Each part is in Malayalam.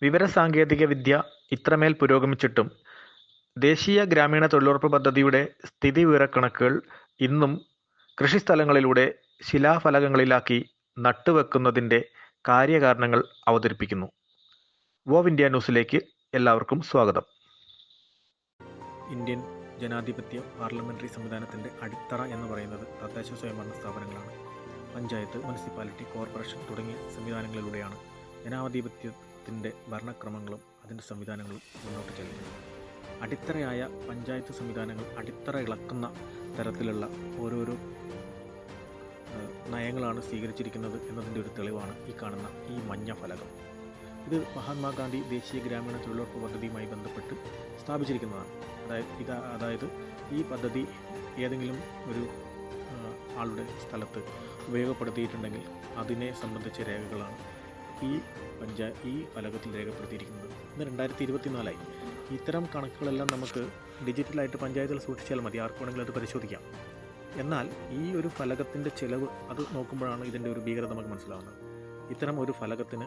വിവരസാങ്കേതികവിദ്യ ഇത്രമേൽ പുരോഗമിച്ചിട്ടും ദേശീയ ഗ്രാമീണ തൊഴിലുറപ്പ് പദ്ധതിയുടെ സ്ഥിതിവിവരക്കണക്കുകൾ ഇന്നും കൃഷിസ്ഥലങ്ങളിലൂടെ ശിലാഫലകങ്ങളിലാക്കി നട്ടുവെക്കുന്നതിൻ്റെ കാര്യകാരണങ്ങൾ അവതരിപ്പിക്കുന്നു. വോവ് ഇന്ത്യ ന്യൂസിലേക്ക് എല്ലാവർക്കും സ്വാഗതം. ഇന്ത്യൻ ജനാധിപത്യ പാർലമെൻ്ററി സംവിധാനത്തിൻ്റെ അടിത്തറ എന്ന് പറയുന്നത് തദ്ദേശ സ്വയംഭരണ സ്ഥാപനങ്ങളാണ്. പഞ്ചായത്ത്, മുനിസിപ്പാലിറ്റി, കോർപ്പറേഷൻ തുടങ്ങിയ സംവിധാനങ്ങളിലൂടെയാണ് ജനാധിപത്യത്തിൻ്റെ ഭരണക്രമങ്ങളും അതിൻ്റെ സംവിധാനങ്ങളും മുന്നോട്ട് ചെല്ലുന്നത്. അടിത്തറയായ പഞ്ചായത്ത് സംവിധാനങ്ങൾ അടിത്തറ ഇളക്കുന്ന തരത്തിലുള്ള ഓരോരോ നയങ്ങളാണ് സ്വീകരിച്ചിരിക്കുന്നത് എന്നതിൻ്റെ ഒരു തെളിവാണ് ഈ കാണുന്ന ഈ മഞ്ഞ ഫലകം. ഇത് മഹാത്മാഗാന്ധി ദേശീയ ഗ്രാമീണ തൊഴിലുറപ്പ് പദ്ധതിയുമായി ബന്ധപ്പെട്ട് സ്ഥാപിച്ചിരിക്കുന്നതാണ്. അതായത് ഈ പദ്ധതി ഏതെങ്കിലും ഒരു ആളുടെ സ്ഥലത്ത് ഉപയോഗപ്പെടുത്തിയിട്ടുണ്ടെങ്കിൽ അതിനെ സംബന്ധിച്ച രേഖകളാണ് ഈ ഫലകത്തിൽ രേഖപ്പെടുത്തിയിരിക്കുന്നത്. ഇന്ന് 2024 ഇത്തരം കണക്കുകളെല്ലാം നമുക്ക് ഡിജിറ്റലായിട്ട് പഞ്ചായത്തിൽ സൂക്ഷിച്ചാൽ മതി, ആർക്ക് വേണമെങ്കിലും അത് പരിശോധിക്കാം. എന്നാൽ ഈ ഒരു ഫലകത്തിൻ്റെ ചിലവ് അത് നോക്കുമ്പോഴാണ് ഇതിൻ്റെ ഒരു ഭീകരത നമുക്ക് മനസ്സിലാവുന്നത്. ഇത്തരം ഒരു ഫലകത്തിന്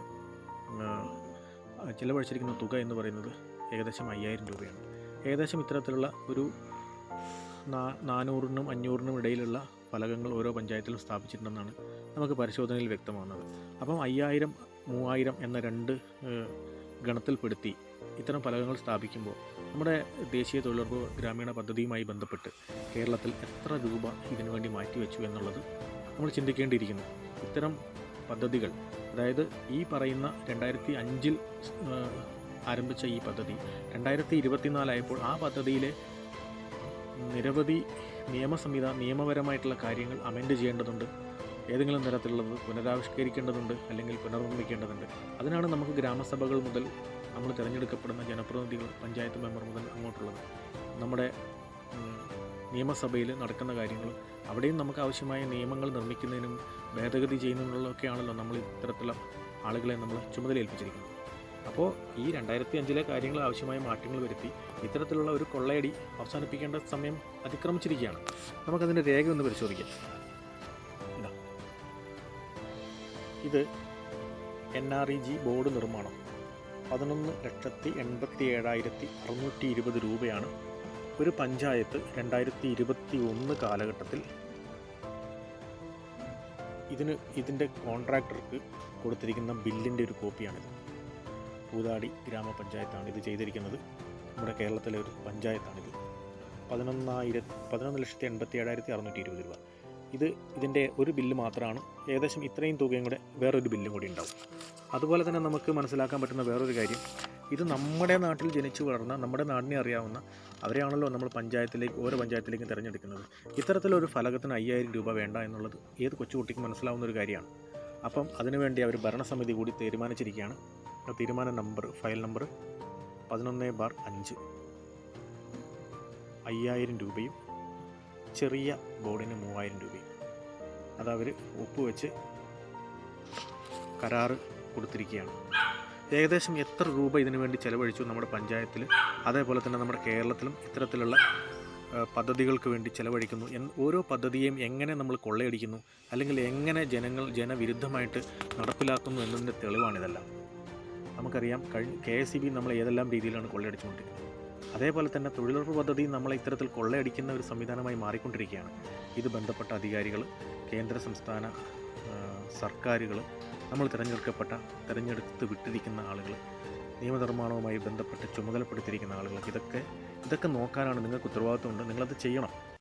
ചിലവഴിച്ചിരിക്കുന്ന തുക എന്ന് പറയുന്നത് ഏകദേശം 5000 രൂപയാണ്. ഏകദേശം ഇത്തരത്തിലുള്ള ഒരു 400-നും 500-നും ഇടയിലുള്ള ഫലകങ്ങൾ ഓരോ പഞ്ചായത്തിലും സ്ഥാപിച്ചിട്ടുണ്ടെന്നാണ് നമുക്ക് പരിശോധനയിൽ വ്യക്തമാകുന്നത്. അപ്പം 5000, 3000 എന്ന രണ്ട് ഗണത്തിൽപ്പെടുത്തി ഇത്തരം ഫലകങ്ങൾ സ്ഥാപിക്കുമ്പോൾ നമ്മുടെ ദേശീയ തൊഴിലുറപ്പ് ഗ്രാമീണ പദ്ധതിയുമായി ബന്ധപ്പെട്ട് കേരളത്തിൽ എത്ര രൂപ ഇതിനു വേണ്ടി മാറ്റിവെച്ചു എന്നുള്ളത് നമ്മൾ ചിന്തിക്കേണ്ടിയിരിക്കുന്നു. ഇത്തരം പദ്ധതികൾ, അതായത് ഈ പറയുന്ന 2005 ആരംഭിച്ച ഈ പദ്ധതി 2024 ആയപ്പോൾ ആ പദ്ധതിയിലെ നിരവധി നിയമപരമായിട്ടുള്ള കാര്യങ്ങൾ അമെൻഡ് ചെയ്യേണ്ടതുണ്ട്. ഏതെങ്കിലും തരത്തിലുള്ളത് പുനരാവിഷ്കരിക്കേണ്ടതുണ്ട്, അല്ലെങ്കിൽ പുനർനിർമ്മിക്കേണ്ടതുണ്ട്. അതിനാണ് നമുക്ക് ഗ്രാമസഭകൾ മുതൽ നമ്മൾ തിരഞ്ഞെടുക്കപ്പെടുന്ന ജനപ്രതിനിധികൾ, പഞ്ചായത്ത് മെമ്പർ മുതൽ അങ്ങോട്ടുള്ളത് നമ്മുടെ നിയമസഭയിൽ നടക്കുന്ന കാര്യങ്ങളും അവിടെയും നമുക്ക് ആവശ്യമായ നിയമങ്ങൾ നിർമ്മിക്കുന്നതിനും ഭേദഗതി ചെയ്യുന്നതിനുള്ളതൊക്കെയാണല്ലോ നമ്മൾ ഇത്തരത്തിലുള്ള ആളുകളെ നമ്മൾ ചുമതലയേൽപ്പിച്ചിരിക്കുന്നത്. അപ്പോൾ ഈ 2005 കാര്യങ്ങൾ ആവശ്യമായ മാറ്റങ്ങൾ വരുത്തി ഇത്തരത്തിലുള്ള ഒരു കൊള്ളയടി അവസാനിപ്പിക്കേണ്ട സമയം അതിക്രമിച്ചിരിക്കുകയാണ്. നമുക്കതിൻ്റെ രേഖ ഒന്ന് പരിശോധിക്കാം. ഇത് NREG ബോർഡ് നിർമ്മാണം 11,87,620 രൂപയാണ് ഒരു പഞ്ചായത്ത് 2021 കാലഘട്ടത്തിൽ ഇതിൻ്റെ കോൺട്രാക്ടർക്ക് കൊടുത്തിരിക്കുന്ന ബില്ലിൻ്റെ ഒരു കോപ്പിയാണിത്. പൂതാടി ഗ്രാമപഞ്ചായത്താണ് ഇത് ചെയ്തിരിക്കുന്നത്. നമ്മുടെ കേരളത്തിലെ ഒരു പഞ്ചായത്താണിത്. 11,87,620 രൂപ. ഇതിൻ്റെ ഒരു ബില്ല് മാത്രമാണ്. ഏകദേശം ഇത്രയും തുകയും കൂടെ വേറൊരു ബില്ലും കൂടി ഉണ്ടാവും. അതുപോലെ തന്നെ നമുക്ക് മനസ്സിലാക്കാൻ പറ്റുന്ന വേറൊരു കാര്യം, ഇത് നമ്മുടെ നാട്ടിൽ ജനിച്ചു വളർന്ന, നമ്മുടെ നാടിനെ അറിയാവുന്ന അവരെയാണല്ലോ നമ്മൾ ഓരോ പഞ്ചായത്തിലേക്കും തിരഞ്ഞെടുക്കുന്നത്. ഇത്തരത്തിലൊരു ഫലകത്തിന് 5000 രൂപ വേണ്ട എന്നുള്ളത് ഏത് കൊച്ചുകുട്ടിക്കും മനസ്സിലാവുന്ന ഒരു കാര്യമാണ്. അപ്പം അതിനുവേണ്ടി അവർ ഭരണസമിതി കൂടി തീരുമാനിച്ചിരിക്കുകയാണ്. തീരുമാന നമ്പർ, ഫയൽ നമ്പർ 11/5 5000 രൂപയും ചെറിയ ബോർഡിന് 3000 രൂപയും അതവർ ഒപ്പുവെച്ച് കരാറ് കൊടുത്തിരിക്കുകയാണ്. ഏകദേശം എത്ര രൂപ ഇതിനു വേണ്ടി ചെലവഴിച്ചു നമ്മുടെ പഞ്ചായത്തിൽ, അതേപോലെ തന്നെ നമ്മുടെ കേരളത്തിലും ഇത്തരത്തിലുള്ള പദ്ധതികൾക്ക് വേണ്ടി ചെലവഴിക്കുന്നു, ഓരോ പദ്ധതിയെയും എങ്ങനെ നമ്മൾ കൊള്ളയടിക്കുന്നു, അല്ലെങ്കിൽ എങ്ങനെ ജനവിരുദ്ധമായിട്ട് നടപ്പിലാക്കുന്നു എന്നതിൻ്റെ തെളിവാണിതെല്ലാം. നമുക്കറിയാം KSEB നമ്മളെ ഏതെല്ലാം രീതിയിലാണ് കൊള്ളയടിച്ചുകൊണ്ടിരിക്കുന്നത്. അതേപോലെ തന്നെ തൊഴിലുറപ്പ് പദ്ധതി നമ്മളെ ഇത്തരത്തിൽ കൊള്ളയടിക്കുന്ന ഒരു സംവിധാനമായി മാറിക്കൊണ്ടിരിക്കുകയാണ്. ഇത് ബന്ധപ്പെട്ട അധികാരികൾ, കേന്ദ്ര സംസ്ഥാന സർക്കാരുകൾ, നമ്മൾ തിരഞ്ഞെടുത്ത് വിട്ടിരിക്കുന്ന ആളുകൾ, നിയമനിർമ്മാണവുമായി ബന്ധപ്പെട്ട് ചുമതലപ്പെടുത്തിയിരിക്കുന്ന ആളുകൾ, ഇതൊക്കെ നോക്കാനാണ് നിങ്ങൾക്ക് ഉത്തരവാദിത്വമുണ്ട്. നിങ്ങളത് ചെയ്യണം.